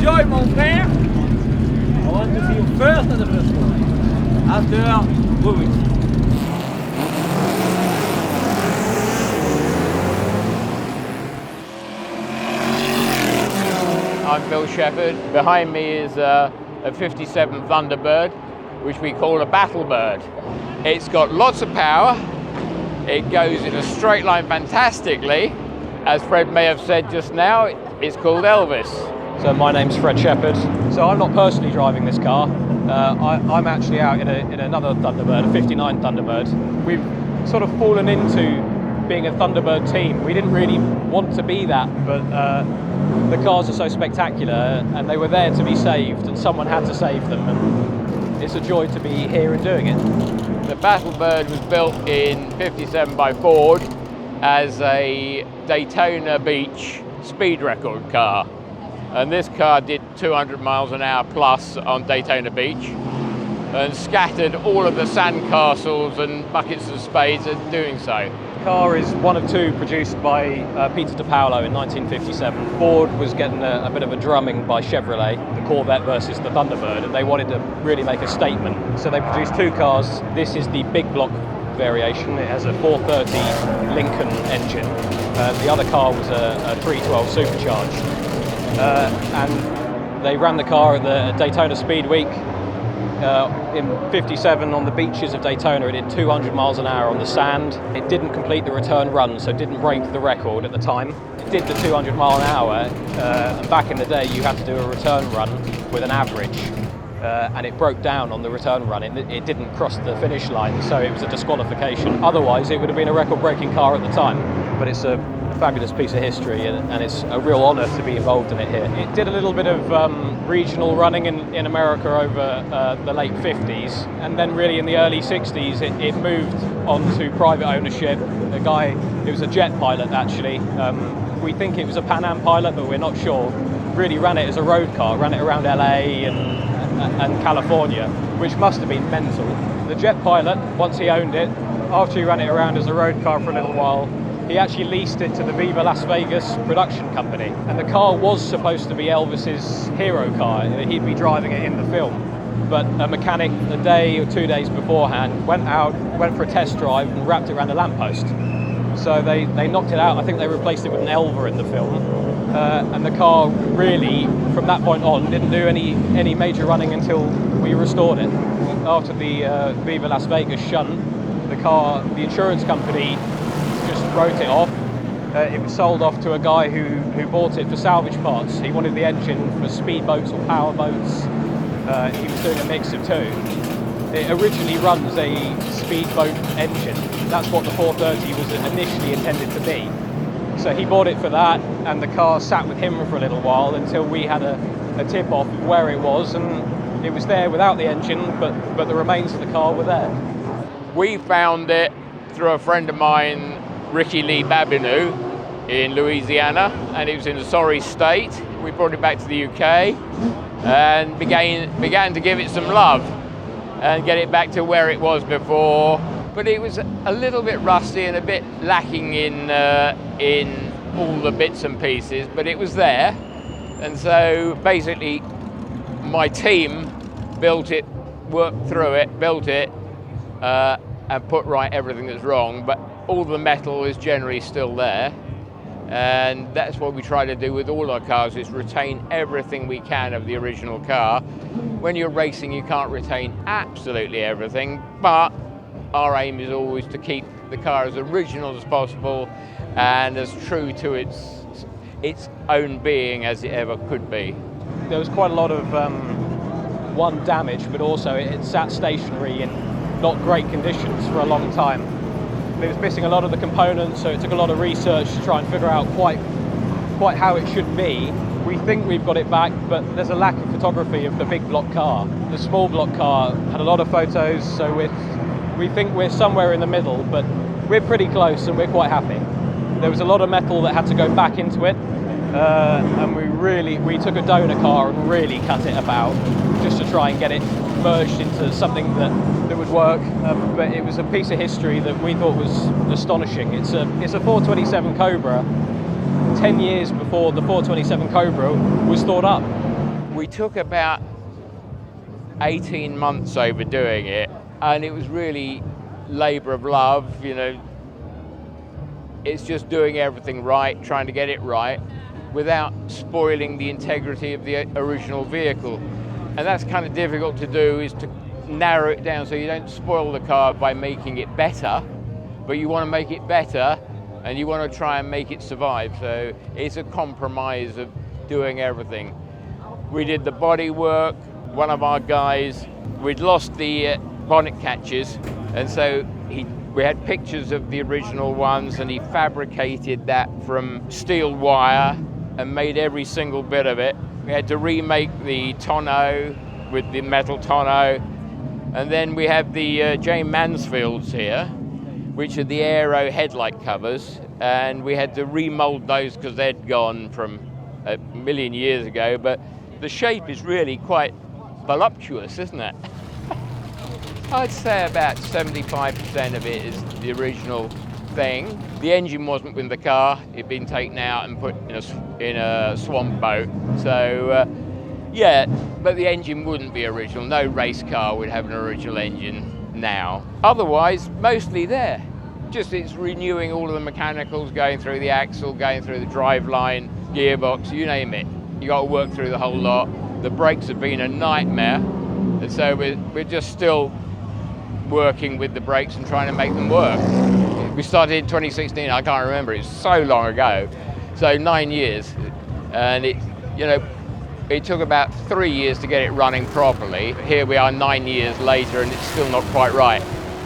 Enjoy, mon frère. I want to see you first at the first one. After, we will see. I'm Bill Shepherd. Behind me is a 57 Thunderbird, which we call a Battlebird. It's got lots of power. It goes in a straight line fantastically. As Fred may have said just now, it's called Elvis. So my name's Fred Shepherd. So I'm not personally driving this car. I'm actually out in another Thunderbird, a 59 Thunderbird. We've sort of fallen into being a Thunderbird team. We didn't really want to be that, but the cars are so spectacular and they were there to be saved and someone had to save them, and it's a joy to be here and doing it. The Battlebird was built in '57 by Ford as a Daytona Beach speed record car. And this car did 200 miles an hour plus on Daytona Beach and scattered all of the sandcastles and buckets of spades in doing so. The car is one of two produced by Peter DePaolo in 1957. Ford was getting a bit of a drumming by Chevrolet, the Corvette versus the Thunderbird, and they wanted to really make a statement. So they produced two cars. This is the big block variation. It has a 430 Lincoln engine. The other car was a 312 supercharged. And they ran the car at the Daytona Speed Week. In '57 on the beaches of Daytona, it did 200 miles an hour on the sand. It didn't complete the return run, so it didn't break the record at the time. It did the 200 mile an hour, and back in the day you had to do a return run with an average, and it broke down on the return run. It didn't cross the finish line, so it was a disqualification. Otherwise it would have been a record-breaking car at the time. But it's a fabulous piece of history, and it's a real honour to be involved in it here. It did a little bit of regional running in America over the late 50s, and then really in the early 60s it moved on to private ownership. The guy, it was a jet pilot actually, we think it was a Pan Am pilot but we're not sure, really ran it as a road car, ran it around LA and California, which must have been mental. The jet pilot, once he owned it, after he ran it around as a road car for a little while, he actually leased it to the Viva Las Vegas production company, and the car was supposed to be Elvis's hero car. He'd be driving it in the film, but a mechanic a day or 2 days beforehand went for a test drive and wrapped it around a lamppost. So they knocked it out. I think they replaced it with an Elva in the film, and the car really, from that point on, didn't do any major running until we restored it. After the Viva Las Vegas shunt, the insurance company just wrote it off. It was sold off to a guy who bought it for salvage parts. He wanted the engine for speedboats or power boats. He was doing a mix of two. It originally runs a speedboat engine. That's what the 430 was initially intended to be. So he bought it for that, and the car sat with him for a little while until we had a tip off of where it was, and it was there without the engine, but the remains of the car were there. We found it through a friend of mine, Ricky Lee Babineau in Louisiana, and it was in a sorry state. We brought it back to the UK and began to give it some love and get it back to where it was before. But it was a little bit rusty and a bit lacking in all the bits and pieces, but it was there. And so basically my team built it, worked through it, built it, and put right everything that's wrong, but all the metal is generally still there, and that's what we try to do with all our cars, is retain everything we can of the original car. When you're racing you can't retain absolutely everything, but our aim is always to keep the car as original as possible and as true to its own being as it ever could be. There was quite a lot of damage, but also it sat stationary in not great conditions for a long time. It was missing a lot of the components, so it took a lot of research to try and figure out quite how it should be. We think we've got it back, but there's a lack of photography of the big block car. The small block car had a lot of photos, so we think we're somewhere in the middle, but we're pretty close and we're quite happy. There was a lot of metal that had to go back into it, and we took a donor car and really cut it about just to try and get it merged into something that would work, but it was a piece of history that we thought was astonishing. It's a 427 Cobra, 10 years before the 427 Cobra was thought up. We took about 18 months over doing it, and it was really labour of love, you know. It's just doing everything right, trying to get it right, without spoiling the integrity of the original vehicle. And that's kind of difficult to do, is to narrow it down so you don't spoil the car by making it better, but you want to make it better and you want to try and make it survive. So it's a compromise of doing everything. We did the body work. One of our guys, we'd lost the bonnet catches, and so we had pictures of the original ones, and he fabricated that from steel wire and made every single bit of it. We had to remake the tonneau with the metal tonneau, and then we have the James Mansfields here, which are the aero headlight covers, and we had to remold those because they'd gone from a million years ago, but the shape is really quite voluptuous, isn't it? I'd say about 75% of it is the original thing. The engine wasn't with the car, it'd been taken out and put in a swamp boat. So yeah, but the engine wouldn't be original. No race car would have an original engine now. Otherwise, mostly there. Just it's renewing all of the mechanicals, going through the axle, going through the driveline, gearbox, you name it. You got to work through the whole lot. The brakes have been a nightmare, and so we're just still working with the brakes and trying to make them work. We started in 2016, I can't remember, it's so long ago. So 9 years, and it took about 3 years to get it running properly. Here we are 9 years later and it's still not quite right.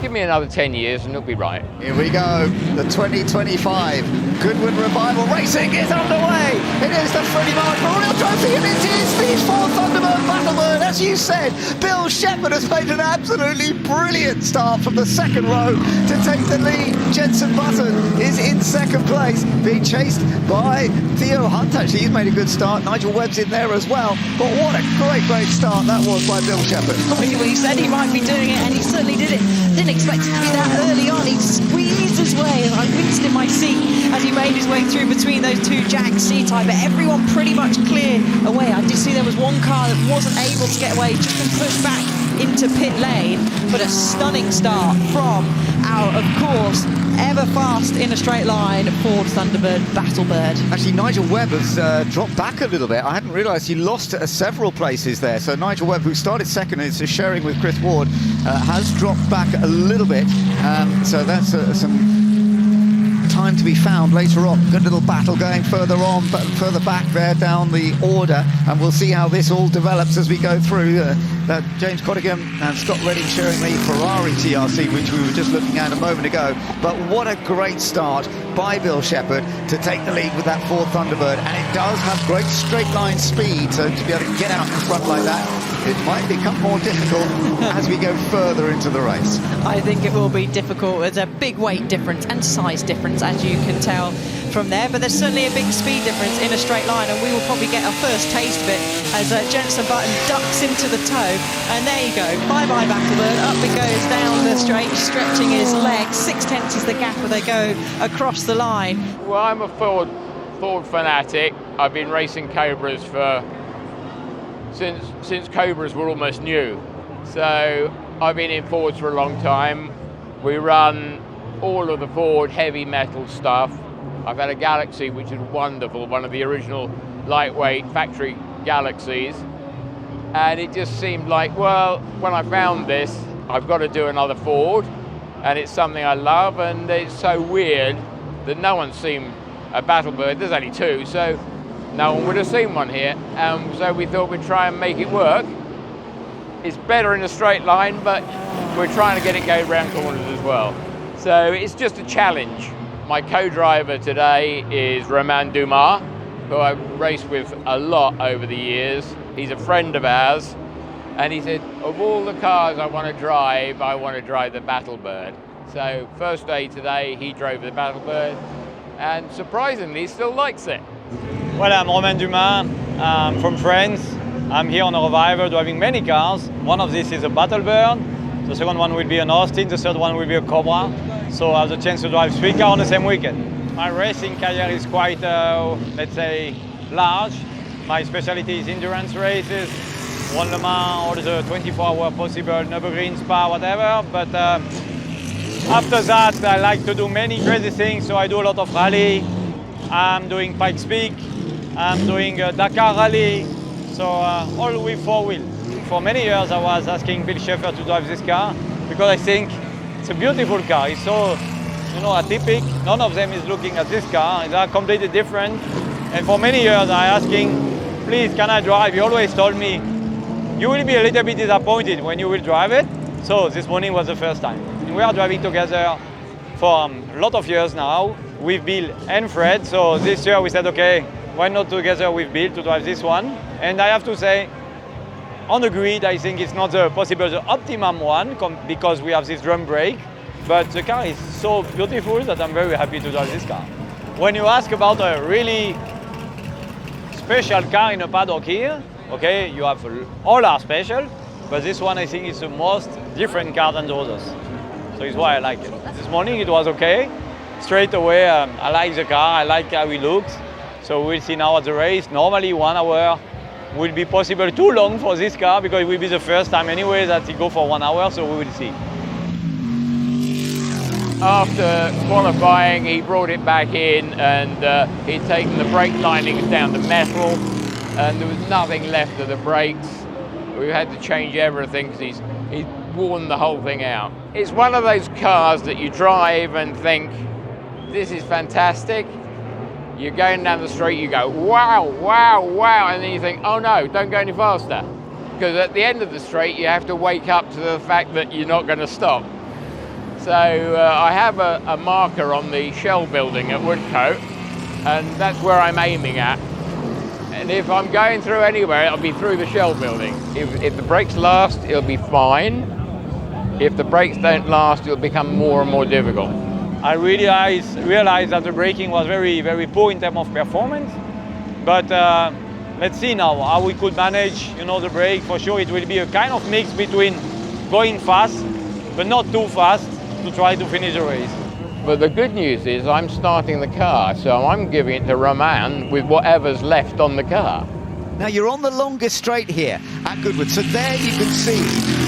Give me another 10 years and it'll be right. Here we go, the 2025 Goodwood Revival racing is underway. It is the Freddie March Memorial Trophy, and it is the Ford Thunderbird Battlebird. As you said, Bill Shepherd has made an absolutely brilliant start from the second row to take the lead. Jenson Button is in second place, being chased by Theo Hunt. Actually, he's made a good start. Nigel Webb's in there as well. But what a great start that was by Bill Shepherd. Well, he said he might be doing it, and he certainly did it. Didn't expect it to be that early on. He squeezed his way, and I winced in my seat as he made his way through between those two Jag C-Type, but everyone pretty much cleared away. I did see there was one car that wasn't able to get away, just been pushed back into pit lane, but a stunning start from our, of course, ever fast in a straight line Ford Thunderbird Battlebird. Actually, Nigel Webb has dropped back a little bit. I hadn't realised he lost several places there. So Nigel Webb, who started second and is sharing with Chris Ward, has dropped back a little bit. So that's some time to be found later on. Good little battle going further on, but further back there down the order, and we'll see how this all develops as we go through. That James Cottingham and Scott Redding sharing the Ferrari TRC, which we were just looking at a moment ago. But what a great start by Bill Shepherd to take the lead with that Ford Thunderbird, and it does have great straight line speed, so to be able to get out in front like that, it might become more difficult as we go further into the race. I think it will be difficult. There's a big weight difference and size difference, as you can tell from there, but there's certainly a big speed difference in a straight line, and we will probably get our first taste of it as Jenson Button ducks into the toe, and there you go, bye-bye Battlebird, up it goes down the straight, stretching his legs, 6/10 is the gap as they go across the line. Well, I'm a Ford fanatic. I've been racing Cobras since Cobras were almost new. So I've been in Fords for a long time. We run all of the Ford heavy metal stuff. I've had a Galaxy, which is wonderful, one of the original lightweight factory Galaxies. And it just seemed like, well, when I found this, I've got to do another Ford. And it's something I love, and it's so weird that no one's seen a Battlebird. There's only two, so no one would have seen one here. So we thought we'd try and make it work. It's better in a straight line, but we're trying to get it going round corners as well. So it's just a challenge. My co-driver today is Romain Dumas, who I've raced with a lot over the years. He's a friend of ours, and he said, of all the cars I want to drive the Battlebird. So first day today, he drove the Battlebird, and surprisingly, still likes it. Well, I'm Romain Dumas, I'm from France. I'm here on a Revival driving many cars. One of these is a Battlebird, the second one will be an Austin, the third one will be a Cobra. So I have the chance to drive 3 cars on the same weekend. My racing career is quite, let's say, large. My specialty is endurance races, won Le Mans, all the 24-hour possible, Nürburgring, Spa, whatever. But after that, I like to do many crazy things. So I do a lot of rally. I'm doing Pikes Peak. I'm doing Dakar Rally. So all with four-wheel. For many years, I was asking Bill Schaefer to drive this car because I think it's a beautiful car. It's so, atypical. None of them is looking at this car. They are completely different. And for many years, I asking, please, can I drive? He always told me, you will be a little bit disappointed when you will drive it. So this morning was the first time. And we are driving together for a lot of years now with Bill and Fred. So this year we said, okay, why not together with Bill to drive this one? And I have to say, on the grid, I think it's not the optimum one because we have this drum brake, but the car is so beautiful that I'm very happy to drive this car. When you ask about a really special car in a paddock here, okay, you have all are special, but this one I think is the most different car than the others. So it's why I like it. This morning it was okay. Straight away, I like the car, I like how it looks. So we'll see now at the race. Normally 1 hour will be possible too long for this car because it will be the first time anyway that it go for 1 hour, so we will see. After qualifying, he brought it back in and he'd taken the brake linings down to metal and there was nothing left of the brakes. We had to change everything because he'd worn the whole thing out. It's one of those cars that you drive and think, this is fantastic. You're going down the street, you go, wow, wow, wow, and then you think, oh no, don't go any faster. Because at the end of the straight, you have to wake up to the fact that you're not going to stop. So I have a marker on the shell building at Woodcote, and that's where I'm aiming at. And if I'm going through anywhere, it'll be through the shell building. If the brakes last, it'll be fine. If the brakes don't last, it'll become more and more difficult. I realized that the braking was very, very poor in terms of performance. But let's see now how we could manage, the brake. For sure, it will be a kind of mix between going fast, but not too fast, to try to finish the race. But the good news is I'm starting the car, so I'm giving it to Romain with whatever's left on the car. Now you're on the longest straight here at Goodwood, so there you can see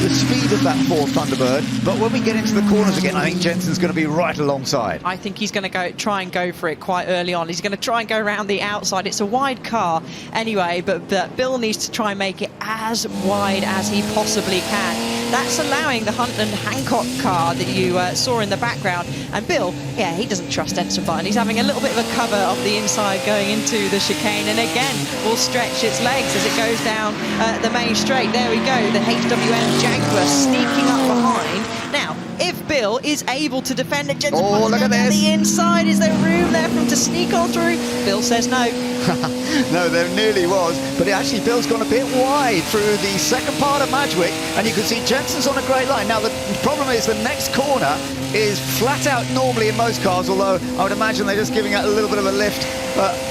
the speed of that Ford Thunderbird, but when we get into the corners again, I think Jenson's going to be right alongside. I think he's going to try and go for it quite early on. He's going to try and go around the outside. It's a wide car anyway, but Bill needs to try and make it as wide as he possibly can. That's allowing the Hunt and Hancock car that you saw in the background. And Bill, yeah, he doesn't trust Jenson Button. He's having a little bit of a cover of the inside going into the chicane, and again will stretch its legs as it goes down the main straight. There we go, the HWM Jaguar sneaking up behind. Now, if Bill is able to defend it, Jenson Button's down the inside. Is there room there for him to sneak on through? Bill says no. No, there nearly was, but actually Bill's gone a bit wide through the second part of Madgwick, and you can see Jenson's on a great line. Now the problem is the next corner is flat out normally in most cars, although I would imagine they're just giving it a little bit of a lift,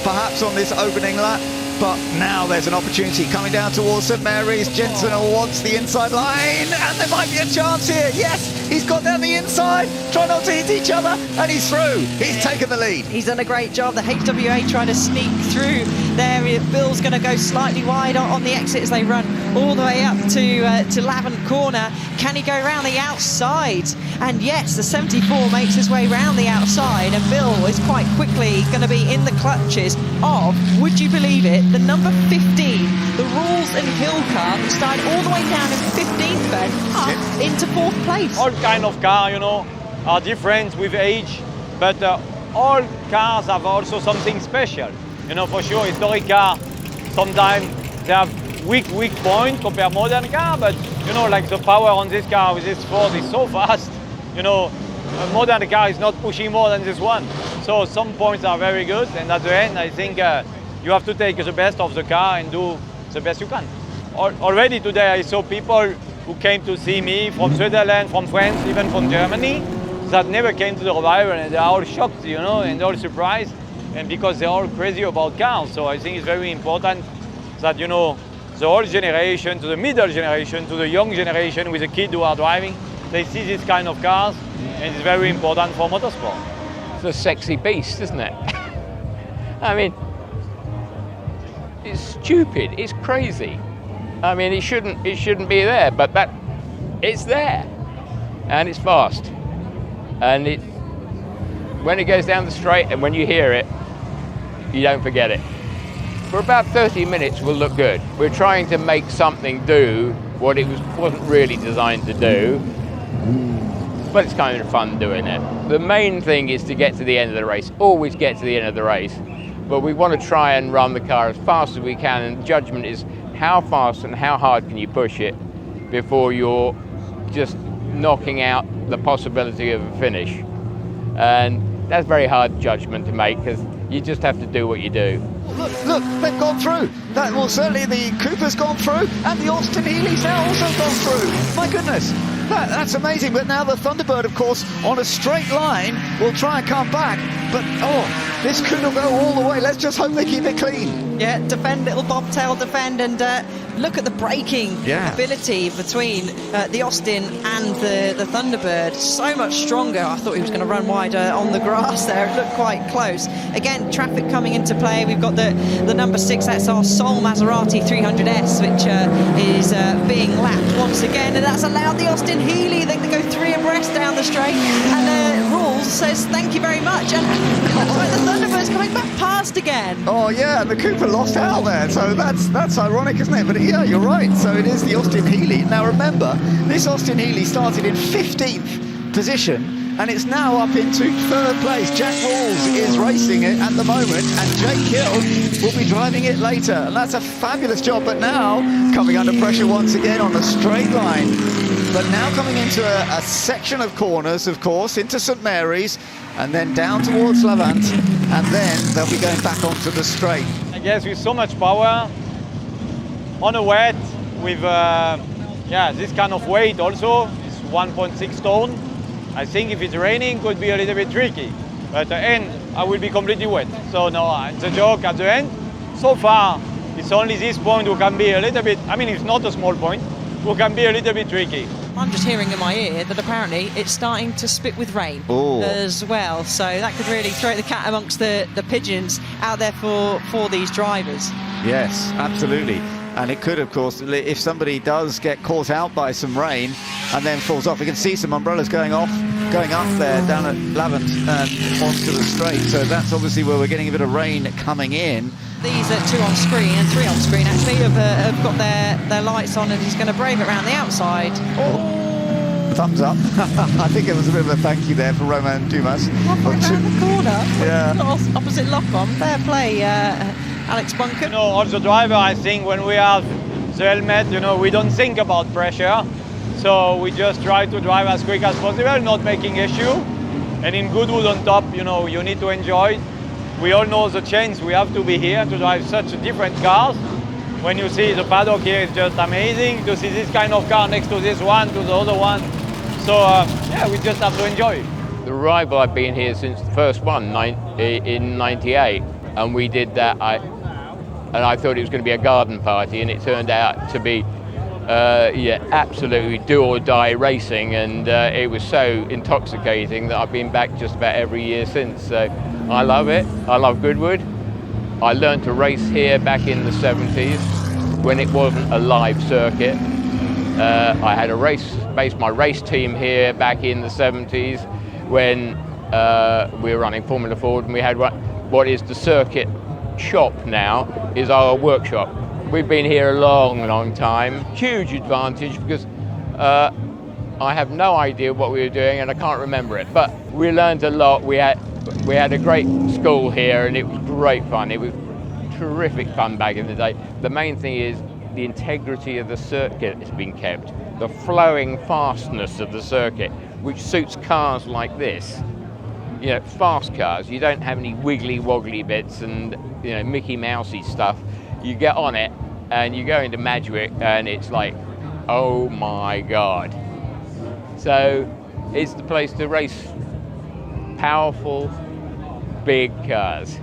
perhaps on this opening lap. But now there's an opportunity coming down towards St Mary's. Jenson wants the inside line, and there might be a chance here. Yes, he's got down the inside. Try not to hit each other, and he's through. He's taken the lead. He's done a great job. The HWA trying to sneak through there. Bill's going to go slightly wide on the exit as they run all the way up to Lavant Corner. Can he go around the outside? And yes, the 74 makes his way round the outside, and Bill is quite quickly going to be in the clutches of, would you believe it, the number 15, the Rules and Hill car, that started all the way down in 15th bed, up into 4th place. All kind of cars, are different with age, but all cars have also something special. For sure, historic car, sometimes they have weak point compared to modern car, but like the power on this car with this Ford is so fast. A modern car is not pushing more than this one. So some points are very good, and at the end, I think you have to take the best of the car and do the best you can. Already today, I saw people who came to see me from Switzerland, from France, even from Germany, that never came to the Revival, and they're all shocked, and they're all surprised, and because they're all crazy about cars. So I think it's very important that, the old generation, to the middle generation, to the young generation with the kids who are driving, they see this kind of cars, and it's very important for motorsport. It's a sexy beast, isn't it? I mean, It's stupid. It's crazy. I mean, it shouldn't be there, but it's there, and it's fast, and when it goes down the straight and when you hear it, you don't forget it. For about 30 minutes, we'll look good. We're trying to make something do what it wasn't really designed to do, but it's kind of fun doing it. The main thing is to get to the end of the race. Always get to the end of the race. But we want to try and run the car as fast as we can, and the judgment is how fast and how hard can you push it before you're just knocking out the possibility of a finish. And that's very hard judgment to make, because you just have to do what you do. Look, they've gone through. Well, certainly the Cooper's gone through, and the Austin Healey's now also gone through. My goodness, that's amazing. But now the Thunderbird, of course, on a straight line, will try and come back. But, this could go all the way. Let's just hope they keep it clean. Yeah, defend, little bobtail defend, and look at the braking ability between the Austin and the Thunderbird. So much stronger. I thought he was going to run wide on the grass there. It looked quite close. Again, traffic coming into play. We've got the number 6, that's our Sol Maserati 300S, which is being lapped once again, and that's allowed the Austin Healey then to go 3 abreast down the straight. And Rules says thank you very much. And the Thunderbird's coming back past again. Oh yeah, the Cooper lost out there, so that's ironic, isn't it? But yeah, you're right. So it is the Austin Healey. Now remember, this Austin Healey started in 15th position, and it's now up into 3rd place. Jack Rawls is racing it at the moment, and Jake Hill will be driving it later. And that's a fabulous job, but now coming under pressure once again on a straight line. But now coming into a section of corners, of course, into St Mary's, and then down towards Lavant, and then they'll be going back onto the straight. I guess with so much power, on a wet, with this kind of weight also, it's 1.6 ton. I think if it's raining, it could be a little bit tricky. But at the end, I will be completely wet. So no, it's a joke at the end. So far, it's only this point who can be a little bit, I mean, it's not a small point, who can be a little bit tricky. I'm just hearing in my ear that apparently it's starting to spit with rain as well. So that could really throw the cat amongst the pigeons out there for these drivers. Yes, absolutely. And it could, of course, if somebody does get caught out by some rain and then falls off, we can see some umbrellas going up there down at Lavant and onto the straight. So that's obviously where we're getting a bit of rain coming in. These 2 on screen and 3 on screen actually have got their lights on, and he's going to brave it around the outside. Oh. Thumbs up. I think it was a bit of a thank you there for Romain Dumas. Halfway around the corner. Yeah. Opposite lock-on. Fair play, Alex Bunker. You know, as a driver, I think when we have the helmet, you know, we don't think about pressure. So we just try to drive as quick as possible, not making issue. And in Goodwood on top, you know, you need to enjoy. We all know the chance we have to be here to drive such different cars. When you see the paddock here, it's just amazing to see this kind of car next to this one, to the other one. So we just have to enjoy. The Revival, I've been here since the first one in '98, and we did that. And I thought it was going to be a garden party, and it turned out to be absolutely do or die racing, and it was so intoxicating that I've been back just about every year since. So I love it. I love Goodwood. I learned to race here back in the 70s when it wasn't a live circuit. I had based my race team here back in the 70s when we were running Formula Ford, and we had what is the circuit shop now is our workshop. We've been here a long time. Huge advantage, because I have no idea what we were doing and I can't remember it, but we learned a lot. We had a great school here, and it was great fun. It was terrific fun back in the day. The main thing is the integrity of the circuit has been kept. The flowing fastness of the circuit, which suits cars like this. You know, fast cars, you don't have any wiggly woggly bits and, you know, Mickey Mousey stuff. You get on it and you go into Madgwick and it's like, oh my God. So it's the place to race powerful, big cars.